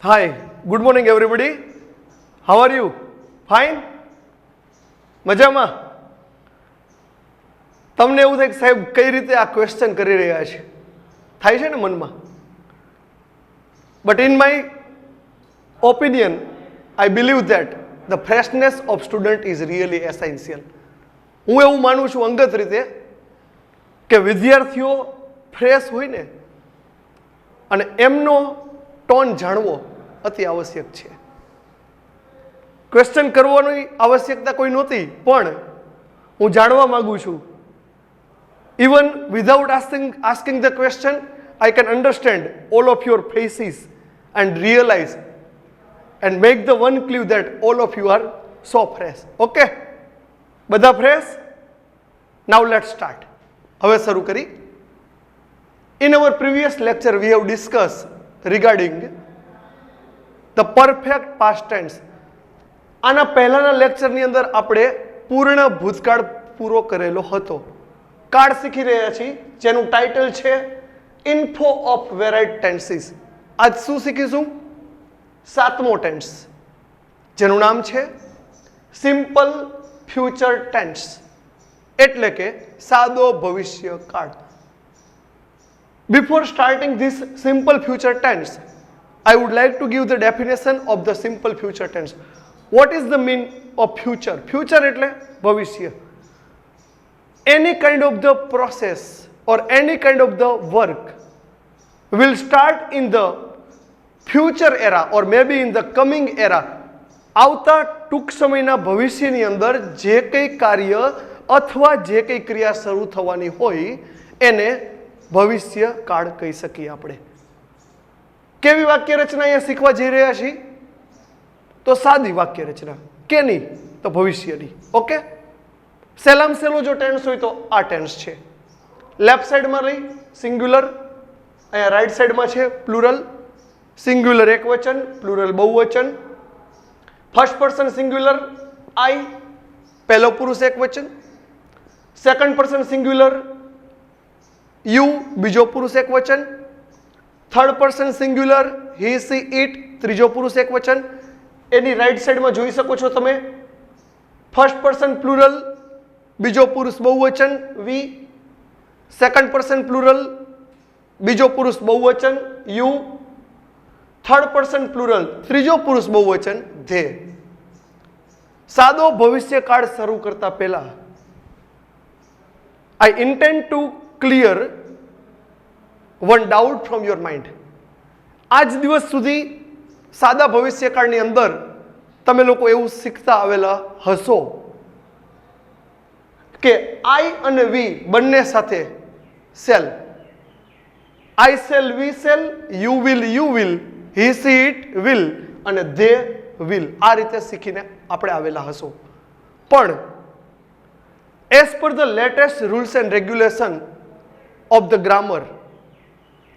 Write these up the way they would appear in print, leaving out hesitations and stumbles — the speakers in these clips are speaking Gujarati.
Hi, good morning everybody. How are you? Fine? મજામાં? તમને એવું થાય કે સાહેબ કઈ રીતે આ ક્વેશ્ચન કરી રહ્યા છે? થાય છે ને મનમાં? But in my opinion, I believe that the freshness of student is really essential. હું એવું માનું છું અંગત રીતે કે વિદ્યાર્થીઓ ફ્રેશ હોય ને અને એમનો ટોન જાણવો અતિ આવશ્યક છે. ક્વેશ્ચન કરવાની આવશ્યકતા કોઈ નહોતી, પણ હું જાણવા માંગુ છું. Even without asking the question, I can understand all of your faces and realize and make the one clue that all of you are so fresh. Okay? બધા fresh? Now let's start. હવે શરૂ કરી. In our previous lecture, we have discussed regarding the perfect past tense. આના પહેલાના લેક્ચરની અંદર આપણે પૂર્ણ ભૂતકાળ પૂરો કરેલો હતો. કાળ શીખી રહ્યા છીએ જેનું ટાઇટલ છે ઇન્ફો ઓફ વેરાઇડ ટેન્સીસ. આજ શું શીખીશું? સાતમો ટેન્સ જેનું નામ છે સિમ્પલ ફ્યુચર ટેન્સ, એટલે કે સાદો ભવિષ્યકાળ. Before starting this simple future tense, I would like to give the definition of the simple future tense. What is the meaning of future? Future એટલે ભવિષ્ય. Any kind of the process or any kind of the work will start in the future era or maybe in the coming era. આવતા ટૂંક સમયના ભવિષ્યની અંદર જે કંઈ કાર્ય અથવા જે કંઈ ક્રિયા શરૂ થવાની હોય એને ભવિષ્ય કાળ કહી શકીએ આપણે. કેવી વાક્ય રચના અહીંયા શીખવા જઈ રહ્યા છીએ? તો સાદી વાક્ય રચના. કેની? તો ભવિષ્યની. ઓકે, સહેલામાં સહેલો જો ટેન્સ હોય તો આ ટેન્સ છે. લેફ્ટ સાઈડમાં લઈ સિંગ્યુલર, અહીંયા રાઈટ સાઈડમાં છે પ્લુરલ. સિંગ્યુલર એક વચન, પ્લુરલ બહુવચન. ફર્સ્ટ પર્સન સિંગ્યુલર આઈ, પહેલો પુરુષ એક વચન. સેકન્ડ પર્સન સિંગ્યુલર યુ, બીજો પુરુષ એક વચન. Third person singular he she it, ત્રીજો પુરુષ એક વચન. એની રાઈટ સાઈડમાં જોઈ શકો છો તમે ફર્સ્ટ પર્સન પ્લુરલ, બીજો પુરુષ બહુવચન વી. સેકન્ડ પર્સન પ્લુરલ, બીજો પુરુષ બહુવચન યુ. થર્ડ પર્સન પ્લુરલ, ત્રીજો પુરુષ બહુવચન ધે. સાદો ભવિષ્યકાળ શરૂ કરતા પહેલા I intend to clear one doubt from your mind. આજ દિવસ સુધી સાદા ભવિષ્યકાળની અંદર તમે લોકો એવું શીખતા આવેલા હશો કે આઈ અને વી બંને સાથે shall. I shall, we shall, you will, he she it will અને ધે વિલ. આ રીતે શીખીને આપણે આવેલા હશો. પણ as per the latest rules and regulation of the grammar,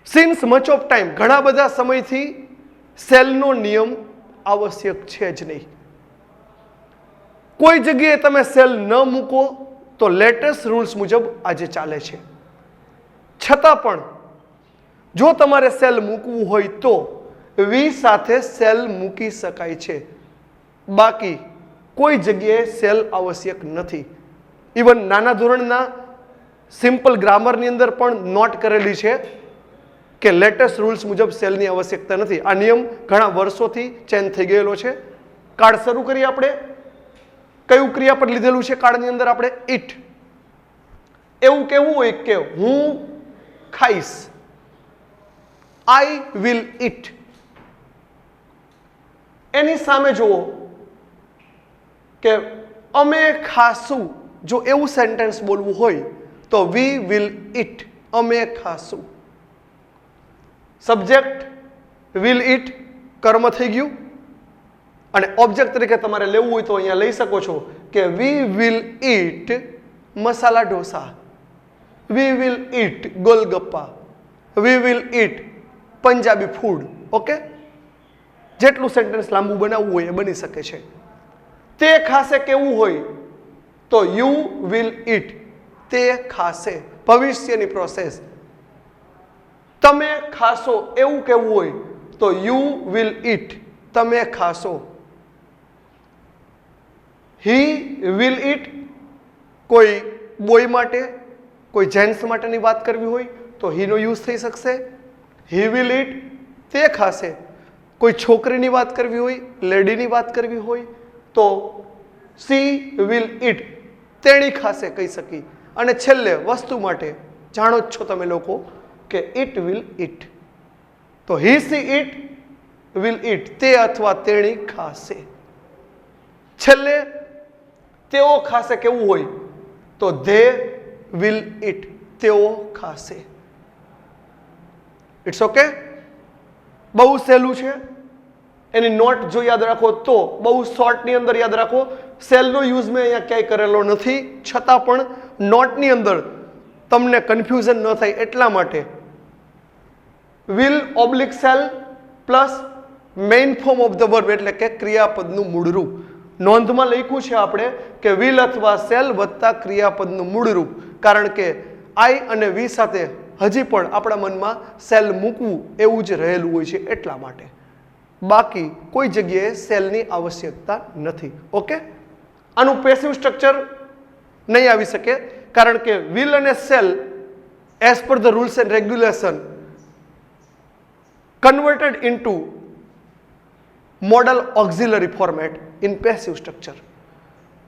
since much of time, ઘણા બધા સમયથી સેલનો નિયમ આવશ્યક છે જ નહીં. કોઈ જગ્યાએ તમે સેલ ન મૂકો તો લેટેસ્ટ રૂલ્સ મુજબ આજે ચાલે છે. છતાં પણ જો તમારે સેલ મૂકવું હોય તો વી સાથે સેલ મૂકી શકાય છે. બાકી કોઈ જગ્યાએ સેલ આવશ્યક નથી. ઇવન નાના ધોરણના સિમ્પલ ગ્રામરની અંદર પણ નોટ કરેલી છે કે લેટેસ્ટ રૂલ્સ મુજબ સેલની આવશ્યકતા નથી. આ નિયમ ઘણા વર્ષોથી ચેન્જ થઈ ગયેલો છે. કાળ શરૂ કરીએ આપણે. કયું ક્રિયાપદ લીધેલું છે કાળની અંદર આપણે? ઇટ. એવું કેવું હોય કે હું ખાઈશ, આઈ વિલ ઇટ. એની સામે જુઓ કે અમે ખાશું. જો એવું સેન્ટેન્સ બોલવું હોય તો વી વિલ ઇટ, અમે ખાશું. સબ્જેક્ટ વિલ ઇટ કર્મ થઈ ગયું અને ઓબ્જેક્ટ તરીકે તમારે લેવું હોય તો અહીંયા લઈ શકો છો કે we will it masala dosa, we will it golgappa, we will it Punjabi food. Okay, જેટલું સેન્ટેન્સ લાંબુ બનાવવું હોય એ બની શકે છે. તે ખાશે કેવું હોય તો યુ વિલ ઇટ, તે ખાશે, ભવિષ્યની પ્રોસેસ. તમે ખાશો એવું કહેવું હોય તો યુ વિલ ઈટ, તમે ખાશો. હી વિલ ઈટ, કોઈ બોય માટે, કોઈ જેન્ટ્સ માટેની વાત કરવી હોય તો હીનો યુઝ થઈ શકશે. હી વિલ ઈટ, તે ખાશે. કોઈ છોકરીની વાત કરવી હોય, લેડીની વાત કરવી હોય તો સી વિલ ઈટ, તેણી ખાશે કહી શકી. અને છેલ્લે વસ્તુ માટે જાણો જ છો તમે લોકો કે ઇટ વિલ ઈટ, તો હી સી ઇટ વિલ ઈટ, તે અથવા તેણી ખાશે. છેલ્લે તેઓ ખાશે કેવું હોય તો ધે વિલ ઈટ, તેઓ ખાશે. It's okay. બહુ સહેલું છે. એની નોટ જો યાદ રાખો તો બહુ શોર્ટની અંદર યાદ રાખો. સેલનો યુઝ મેં અહીંયા ક્યાંય કરેલો નથી, છતાં પણ નોટની અંદર તમને કન્ફ્યુઝન ન થાય એટલા માટે will oblique cell plus main form of the verb એટલે કે ક્રિયાપદનું મૂળરૂપ. નોંધમાં લખ્યું છે આપણે કે વિલ અથવા સેલ વત્તા ક્રિયાપદનું મૂળરૂપ, કારણ કે આઈ અને વી સાથે હજી પણ આપણા મનમાં સેલ મૂકવું એવું જ રહેલું હોય છે એટલા માટે. બાકી કોઈ જગ્યાએ સેલની આવશ્યકતા નથી. ઓકે. આનું પેસિવ સ્ટ્રક્ચર નહીં આવી શકે, કારણ કે વિલ અને cell as per the rules and regulation converted into model auxiliary format in passive structure.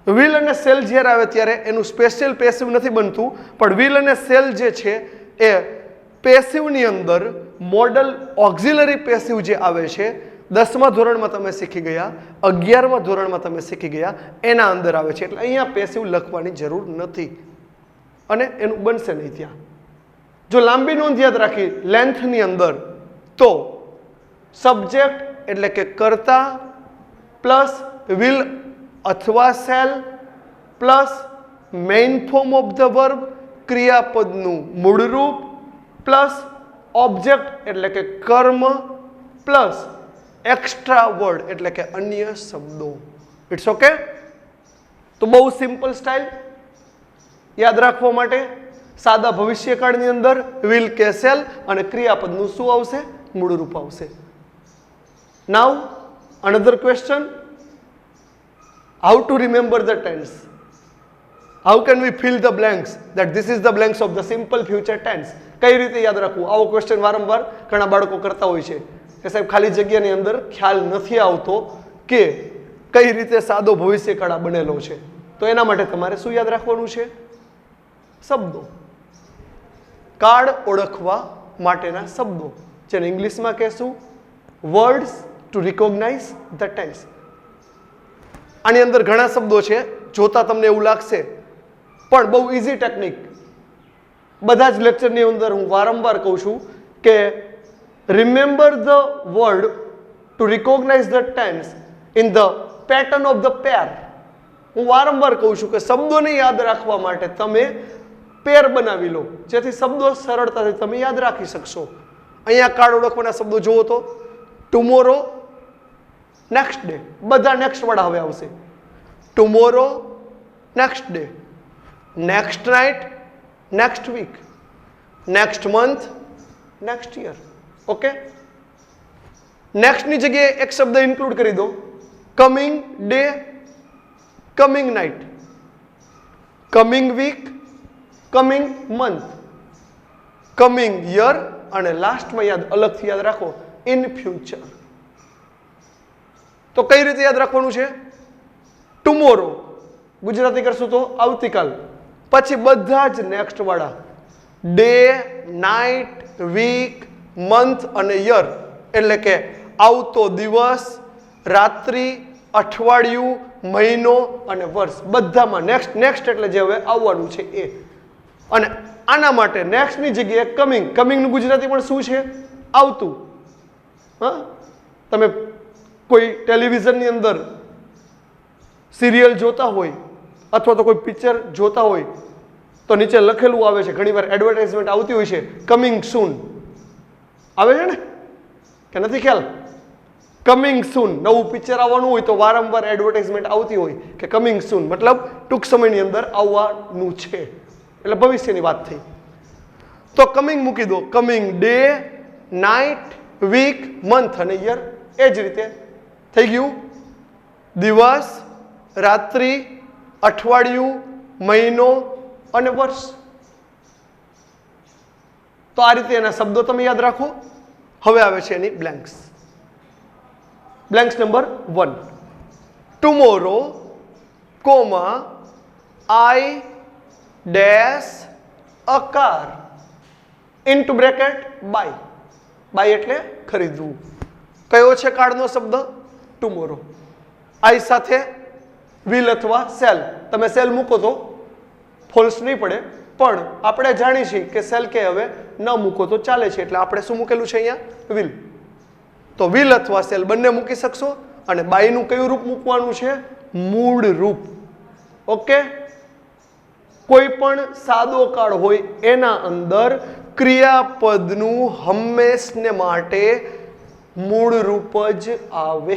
Will અને સેલ જ્યારે આવે ત્યારે એનું સ્પેશિયલ પેસિવ નથી બનતું, પણ વિલ અને સેલ જે છે એ પેસિવની અંદર મોડલ ઓક્ઝિલરી પેસિવ જે આવે છે 10મા ધોરણમાં તમે શીખી ગયા, 11મા ધોરણમાં તમે શીખી ગયા, એના અંદર આવે છે. એટલે અહીંયા પેસિવ લખવાની જરૂર નથી અને એનું બનશે નહીં ત્યાં. જો લાંબી નોંધ યાદ રાખી લેન્થની અંદર તો સબ્જેક્ટ એટલે કે કર્તા પ્લસ વિલ અથવા shall plus main form of the verb ક્રિયાપદનું મૂળરૂપ પ્લસ ઓબ્જેક્ટ એટલે કે કર્મ પ્લસ એક્સ્ટ્રા વર્ડ એટલે કે અન્ય શબ્દો. It's okay. તો બહુ સિમ્પલ સ્ટાઇલ યાદ રાખવા માટે સાદા ભવિષ્યકાળની અંદર વિલ કે સેલ અને ક્રિયાપદનું શું આવશે? મૂળરૂપ આવશે. નાઉ another question, how to remember the tense? How can we fill the blanks that this is the blanks of the simple future tense? કઈ રીતે યાદ રાખવું? આવો ક્વેશ્ચન વારંવાર ઘણા બાળકો કરતા હોય છે કે સાહેબ ખાલી જગ્યાની અંદર ખ્યાલ નથી આવતો કે કઈ રીતે સાદો ભવિષ્યકાળ બનેલો છે. તો એના માટે તમારે શું યાદ રાખવાનું છે? શબ્દો, કાળ ઓળખવા માટેના શબ્દો, જેને ઇંગ્લિશમાં કહેશું words to recognise the tense. આની અંદર ઘણા શબ્દો છે, જોતા તમને એવું લાગશે, પણ બહુ ઇઝી ટેકનિક. બધા જ લેક્ચરની અંદર હું વારંવાર કહું છું કે remember the word to recognise the tense in the pattern of the pair. હું વારંવાર કહું છું કે શબ્દોને યાદ રાખવા માટે તમે પેર બનાવી લો, જેથી શબ્દો સરળતાથી તમે યાદ રાખી શકશો. અહીંયા કાળ ઓળખવાના શબ્દો જુઓ તો ટુમોરો, નેક્સ્ટ ડે, બધા નેક્સ્ટ વાળા હવે આવશે. Tomorrow, next day, next night, next week, next month, next year. Okay. નેક્સ્ટની જગ્યાએ એક શબ્દ ઇન્ક્લુડ કરી દો, coming day, coming night, coming week, coming month, coming year અને લાસ્ટમાં યાદ અલગથી યાદ રાખો ઇન ફ્યુચર. તો કઈ રીતે યાદ રાખવાનું છે? ટુમોરો ગુજરાતી કરશું તો આવતીકાલ, પછી બધા જ નેક્સ્ટ વાળા ડે, નાઇટ, વીક, મંથ અને યર એટલે કે આવતો દિવસ, રાત્રિ, અઠવાડિયું, મહિનો અને વર્ષ, બધામાં નેક્સ્ટ નેક્સ્ટ એટલે જે હવે આવવાનું છે એ. અને આના માટે નેક્સ્ટની જગ્યાએ કમિંગ, કમિંગનું ગુજરાતી પણ શું છે? આવતું. હા, તમે કોઈ ટેલિવિઝનની અંદર સિરિયલ જોતા હોય અથવા તો કોઈ પિક્ચર જોતા હોય તો નીચે લખેલું આવે છે, ઘણીવાર એડવર્ટાઇઝમેન્ટ આવતી હોય છે, કમિંગ સૂન આવે છે ને, કે નથી ખ્યાલ? કમિંગ સૂન, નવું પિક્ચર આવવાનું હોય તો વારંવાર એડવર્ટાઇઝમેન્ટ આવતી હોય કે કમિંગ સૂન, મતલબ ટૂંક સમયની અંદર આવવાનું છે, એટલે ભવિષ્યની વાત થઈ. તો કમિંગ મૂકી દો, coming day, night, week, month અને યર. એ જ રીતે થઈ ગયું દિવસ, રાત્રિ, અઠવાડિયું, મહિનો અને વર્ષ. તો આ રીતે એના શબ્દો તમે યાદ રાખો. હવે આવે છે any blanks. Blanks number 1. Tomorrow, comma, I dash a car into bracket buy. Buy એટલે ખરીદવું. કયો છે કાર્ડનો શબ્દ? ટુમોરો. આઈ સાથે વિલ અથવા સેલ. તમે સેલ મૂકો તો ફોલ્સ નહીં પડે, પણ આપણે જાણીએ છીએ કે સેલ કે હવે ન મૂકો તો ચાલે છે, એટલે આપણે શું મૂકેલું છે અહીંયા? વિલ. તો વિલ અથવા સેલ બંને મૂકી શકશો. અને બાયનું કયું રૂપ મૂકવાનું છે? મૂળ રૂપ. ઓકે. કોઈ પણ સાદો કાર્ડ હોય એના અંદર ક્રિયાપદનું હંમેશને માટે મૂળ રૂપ જ આવે.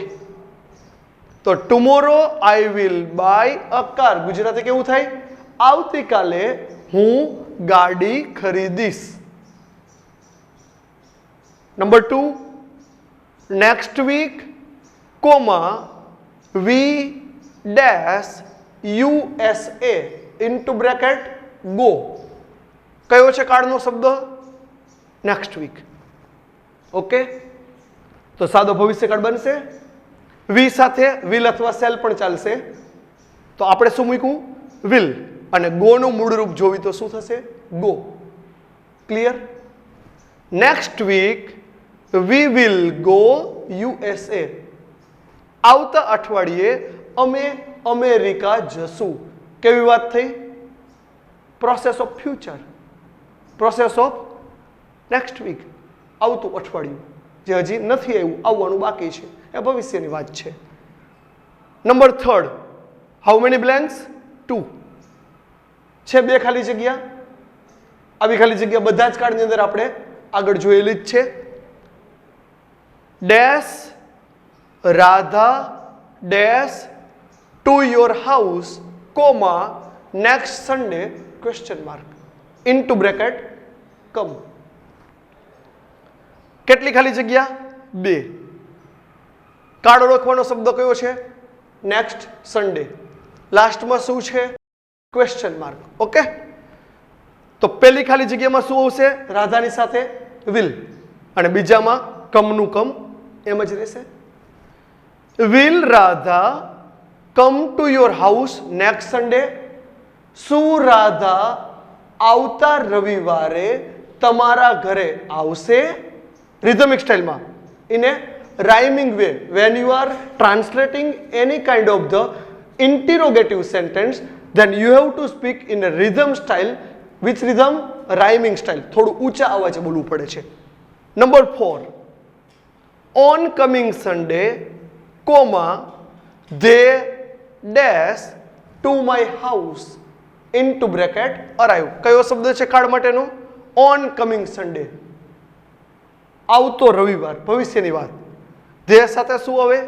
તો tomorrow I will buy a car. Gujarati કેવું થાય? આવતીકાલે હું ગાડી ખરીદીશ. Number 2. Next week, comma, we dash USA into bracket go. કયો છે કાર્ડનો શબ્દ? Next week. ઓકે. તો સાદો ભવિષ્યકાળ બનશે. વી સાથે વિલ અથવા સેલ પણ ચાલશે. તો આપણે શું મૂક્યું? વિલ. અને ગો નું મૂળ રૂપ જોવી તો શું થશે? Go. Clear? Next week we will go USA. આવતા અઠવાડિયે અમે અમેરિકા જશું. કેવી વાત થઈ? Process of future. Process of next week, આવતું અઠવાડિયું જે હજી નથી આવ્યું, આવવાનું બાકી છે, એ ભવિષ્યની વાત છે. નંબર 3. How many blanks? 2. છે 2 ખાલી જગ્યા. આવી ખાલી જગ્યા બધા જ કાર્ડની અંદર આપણે આગળ જોયેલી જ છે. Dash Radha dash to your house comma next Sunday question mark into bracket come. કેટલી ખાલી જગ્યા? 2. કાર્ડ ઓળખવાનો શબ્દ કયો છે? Next Sunday. લાસ્ટમાં શું છે? Question mark. ઓકે. તો પહેલી ખાલી જગ્યામાં શું આવશે? રાધાની સાથે વિલ. અને બીજામાં કમનું કમ એમ જ રહેશે. Will Radha come to your house next Sunday? શું રાધા આવતા રવિવારે તમારા ઘરે આવશે? રિધમિક સ્ટાઇલમાં. In a rhyming way. When you are translating any kind of the interrogative sentence, then you have to speak in a rhythm style. Which rhythm? Rhyming style. થોડું ઊંચા અવાજે બોલવું પડે છે. Number 4. On coming Sunday, comma, they dash to my house into bracket arrive. કયો શબ્દ છે કાર્ડ માટેનો? On coming Sunday. આવતો રવિવાર, ભવિષ્યની વાત. ધે સાથે શું આવે?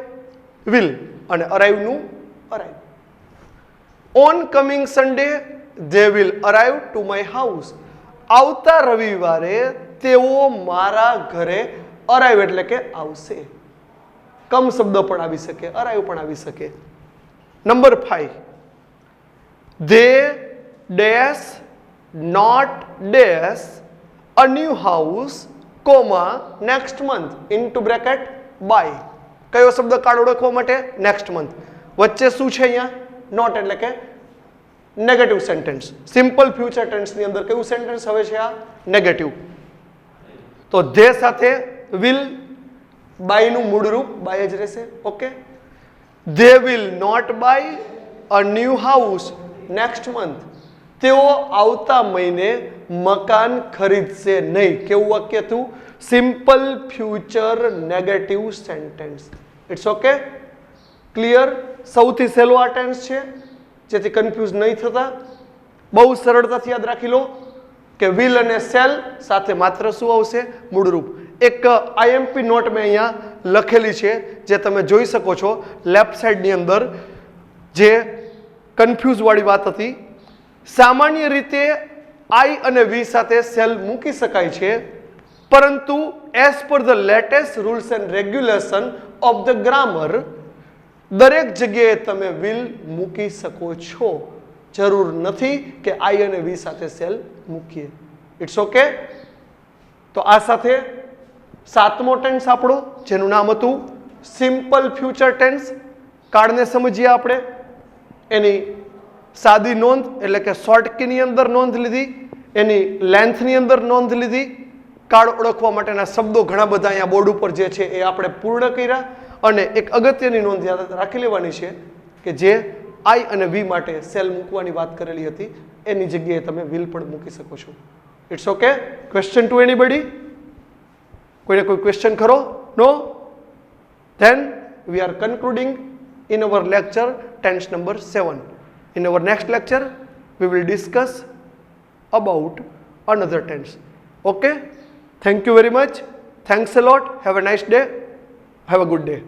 વિલ. અને અરાઈવ નું arrive. On coming Sunday they will arrive to my house. આવતા રવિવારે તેઓ મારા ઘરે અરાઈવ એટલે કે આવશે. કમ શબ્દ પણ આવી શકે, અરાઈવ પણ આવી શકે. Number 5. They dash not dash a new house comma next month into bracket buy. કયો શબ્દ કાર્ડ ઓળખવા માટે? Next month. વચ્ચે શું છે અહીંયા? નોટ એટલે કે નેગેટિવ સેન્ટેન્સ. સિમ્પલ ફ્યુચર ટેન્સની અંદર કયું સેન્ટેન્સ હવે છે? આ નેગેટિવ. તો ધે સાથે વિલ, બાયનું મૂળ રૂપ બાય જ રહેશે. Okay. They will not buy a new house next month. તેઓ આવતા મહિને મકાન ખરીદશે નહીં. કેવું વાક્ય હતું? Simple future negative sentence. It's okay. Clear? સૌથી સહેલો આ ટેન્સ છે, જેથી કન્ફ્યુઝ નહીં થતા. બહુ સરળતાથી યાદ રાખી લો કે વિલ અને સેલ સાથે માત્ર શું આવશે? મૂળરૂપ. એક આઈએમપી નોટ મેં અહીંયા લખેલી છે, જે તમે જોઈ શકો છો લેફ્ટ સાઈડની અંદર, જે કન્ફ્યુઝ વાળી વાત હતી. સામાન્ય રીતે આઈ અને વી સાથે સેલ મૂકી શકાય છે, પરંતુ as per the latest rules and regulation of the grammar દરેક જગ્યાએ તમે વિલ મૂકી શકો છો. જરૂર નથી કે આઈ અને વી સાથે સેલ મૂકીએ. It's okay. તો આ સાથે સાતમો ટેન્સ આપણો જેનું નામ હતું સિમ્પલ ફ્યુચર ટેન્સ. કાળને સમજીએ આપણે. એની સાદી નોંધ એટલે કે શોર્ટ કીની અંદર નોંધ લીધી, એની લેન્થની અંદર નોંધ લીધી. કાળ ઓળખવા માટેના શબ્દો ઘણા બધા અહીંયા બોર્ડ ઉપર જે છે એ આપણે પૂર્ણ કર્યા. અને એક અગત્યની નોંધ યાદ રાખી લેવાની છે કે જે આઈ અને વી માટે સેલ મૂકવાની વાત કરેલી હતી એની જગ્યાએ તમે વિલ પણ મૂકી શકો છો. It's okay. Question to anybody? કોઈને કોઈ ક્વેશ્ચન ખરો? No? Then we are concluding in our lecture tense number 7. In our next lecture we will discuss about another tense. Okay, thank you very much. Thanks a lot. Have a nice day. Have a good day.